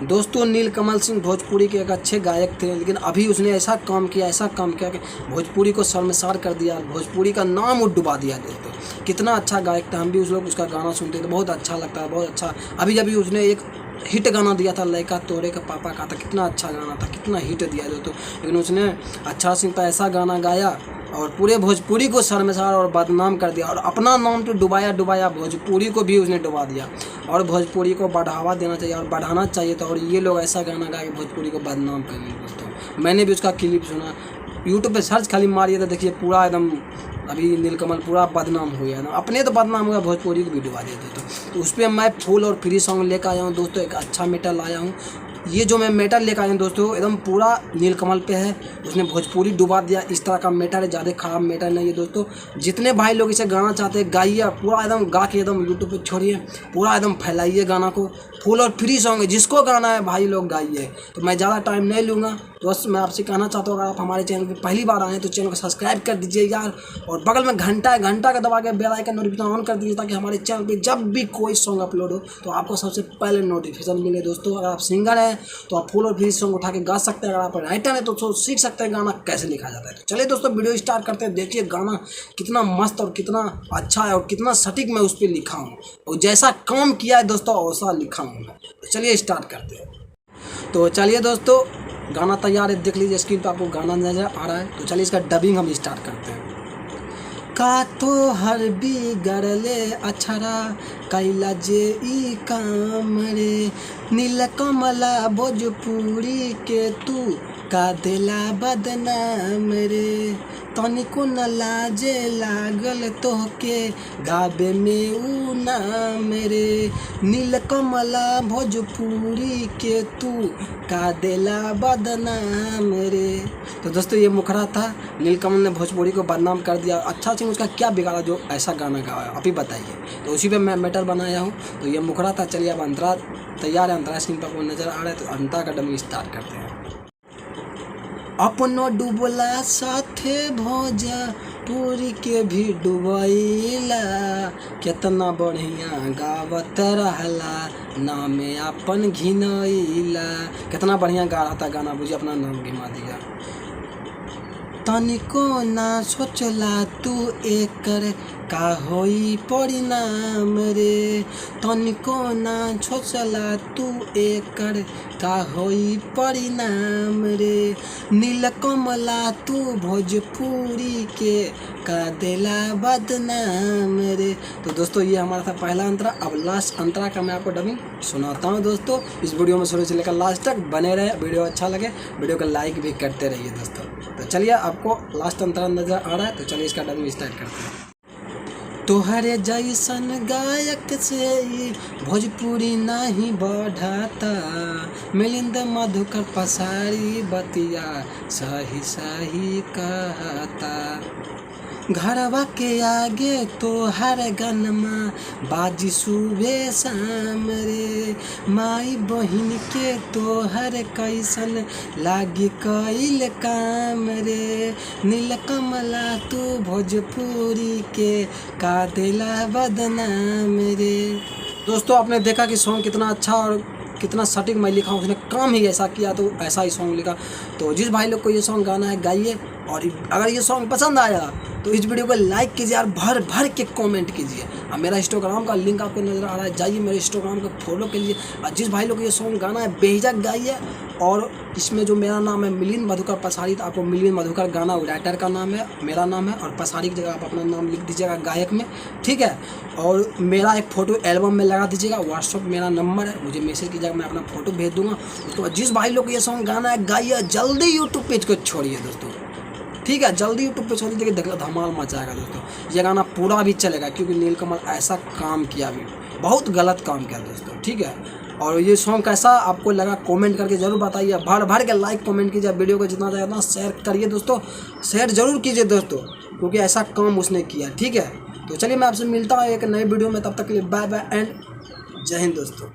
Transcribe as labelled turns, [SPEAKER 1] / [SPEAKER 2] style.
[SPEAKER 1] दोस्तों नीलकमल सिंह भोजपुरी के एक अच्छे गायक थे, लेकिन अभी उसने ऐसा काम किया कि भोजपुरी को शर्मसार कर दिया, भोजपुरी का नाम वो डुबा दिया। दोस्तों कितना अच्छा गायक था, हम भी उसका गाना सुनते थे, बहुत अच्छा लगता है, बहुत अच्छा। अभी उसने एक हिट गाना दिया था, लड़का तोड़े का पापा का था, कितना अच्छा गाना था, कितना हिट दिया दोस्तों। लेकिन उसने अच्छा सिंह का ऐसा गाना गाया और पूरे भोजपुरी को शर्मसार और बदनाम कर दिया, और अपना नाम तो डुबाया, भोजपुरी को भी उसने डुबा दिया। और भोजपुरी को बढ़ावा देना चाहिए और बढ़ाना चाहिए था, और ये लोग ऐसा गाना गा के भोजपुरी को बदनाम कर लिए। दोस्तों मैंने भी उसका क्लिप सुना, यूट्यूब पे सर्च खाली मारिए तो देखिए पूरा एकदम अभी नीलकमल पूरा बदनाम हो गया ना, अपने तो बदनाम हो गया, भोजपुरी को भी डुबा दिया दोस्तों। तो उस पर मैं फुल और फ्री सॉन्ग लेकर आया हूँ दोस्तों, एक अच्छा मेटल लाया हूँ। ये जो मैं मेटल लेकर आया हूँ दोस्तों, एकदम पूरा नीलकमल पे है, उसने भोजपुरी डुबा दिया। इस तरह का मेटल है, ज़्यादा खराब मेटल नहीं है दोस्तों। जितने भाई लोग इसे गाना चाहते हैं गाइए, पूरा एकदम गा के एकदम यूट्यूब पे छोड़िए, पूरा एकदम फैलाइए गाना को। फुल और फ्री सॉन्ग है, जिसको गाना है भाई लोग गाइए। तो मैं ज़्यादा टाइम नहीं लूँगा दोस्त, मैं आपसे कहना चाहता हूँ अगर आप हमारे चैनल पर पहली बार आए तो चैनल को सब्सक्राइब कर दीजिए यार, और बगल में घंटा का दबा के बेल आइकन नोटिफिकेशन ऑन कर दीजिए, ताकि हमारे चैनल पे जब भी कोई सॉन्ग अपलोड हो तो आपको सबसे पहले नोटिफिकेशन मिले। दोस्तों अगर आप सिंगर हैं तो आप फुल और फ्री सॉन्ग उठा के गा सकते हैं, अगर आप राइटर हैं तो सीख सकते हैं गाना कैसे लिखा जाता है। तो चलिए दोस्तों वीडियो स्टार्ट करते हैं। देखिए गाना कितना मस्त और कितना अच्छा है, और कितना सटीक मैं उस पर लिखा हूँ, और जैसा काम किया है दोस्तों वैसा लिखा हूँ मैं। तो चलिए स्टार्ट करते हैं। तो चलिए दोस्तों गाना तैयार है, देख लीजिए स्क्रीन पर आपको गाना नजर आ रहा है। तो चलिए इसका डबिंग हम स्टार्ट करते हैं। का तो हर बिगड़ले अछरा कैला जे ई काम रे, नीलकमला भोजपुरी के तू का देला बदनाम रे, तनिको न लाजे लागल तोहके गाबे में ऊ नाम रे, नीलकमला भोजपुरी के तू का देला बदनाम रे। तो दोस्तों ये मुखड़ा था, नीलकमल ने भोजपुरी को बदनाम कर दिया। अच्छा सिंह उसका क्या बिगाड़ा जो ऐसा गाना गाया, आप ही बताइए। तो उसी पे मैं मेटल बनाया हूँ। तो ये मुखड़ा था। चलिए अब अंतरा तैयार है, अंतरा स्क्रीन पर आपको नजर आ रहा है। तो अंतरा का डमी स्टार्ट करते हैं। अपनो डूबला साथे भोजपुरी के भी डुबैला, कितना बढ़िया गावत रहला नामे अपन घिनैला। कितना बढ़िया गा रहा था गाना, बुझे अपना नाम घिमा दिया। तनिको ना सोचला तू एकर का होई परिणाम रे, तनिको ना सोचला तू एकर का होई परिणाम रे, नीलकमला तू भोजपुरी के का देला बदनाम रे। तो दोस्तों ये हमारा था पहला अंतरा। अब लास्ट अंतरा का मैं आपको डबिंग सुनाता हूँ दोस्तों। इस वीडियो में शुरू से लेकर लास्ट तक बने रहे। वीडियो अच्छा लगे वीडियो को लाइक भी करते रहिए दोस्तों। तो चलिए आपको लास्ट अंतरा नजर आ रहा है। तो चलिए इसका डबिंग स्टार्ट करते हैं। तोहरे जैसन गायक से भोजपुरी नहीं बढ़ाता, मिलिंद मधुकर पसारी बतिया सही सही कहता, घरवा के आगे तो हर गनमा बाजी सुबह शाम रे, माई बहिन के तो हर कैसन लागी कैल काम रे, नीलकमला तू भोजपुरी के का देला बदनाम रे। दोस्तों आपने देखा कि सॉन्ग कितना अच्छा और कितना सटीक मैं लिखा हूँ, उसने काम ही ऐसा किया तो ऐसा ही सॉन्ग लिखा। तो जिस भाई लोग को ये सॉन्ग गाना है गाइए, और अगर ये सॉन्ग पसंद आया तो इस वीडियो को लाइक कीजिए और भर भर के कमेंट कीजिए। और मेरा इंस्टाग्राम का लिंक आपको नज़र आ रहा है, जाइए मेरे इंस्टाग्राम को फॉलो कीजिए। और जिस भाई लोग को ये सॉन्ग गाना है बेहिचक गाइए। और इसमें जो मेरा नाम है मिलिंद मधुकर पसारी, तो आपको मिलिंद मधुकर गाना राइटर का नाम है, मेरा नाम है, और पसारी की जगह आप अपना नाम लिख दीजिएगा गायक में, ठीक है। और मेरा एक फ़ोटो एल्बम में लगा दीजिएगा। व्हाट्सअप मेरा नंबर है, मुझे मैसेज कीजिएगा, मैं अपना फ़ोटो भेज दूँगा। उसके बाद जिस भाई लोग को ये सॉन्ग गाना है गाइए, जल्दी यूट्यूब पेज को छोड़िए दोस्तों, ठीक है, जल्दी यूट्यूब पे छोड़ दीजिए, देखिए धमाल मचाएगा दोस्तों। ये गाना पूरा भी चलेगा क्योंकि नीलकमल ऐसा काम किया, भी बहुत गलत काम किया दोस्तों, ठीक है। और ये सॉन्ग कैसा आपको लगा कमेंट करके ज़रूर बताइए। भर भर के लाइक कमेंट कीजिए, वीडियो को जितना ज़्यादा शेयर करिए दोस्तों, शेयर ज़रूर कीजिए दोस्तों, क्योंकि ऐसा काम उसने किया, ठीक है। तो चलिए मैं आपसे मिलता हूँ एक नए वीडियो में, तब तक के लिए बाय बाय एंड जय हिंद दोस्तों।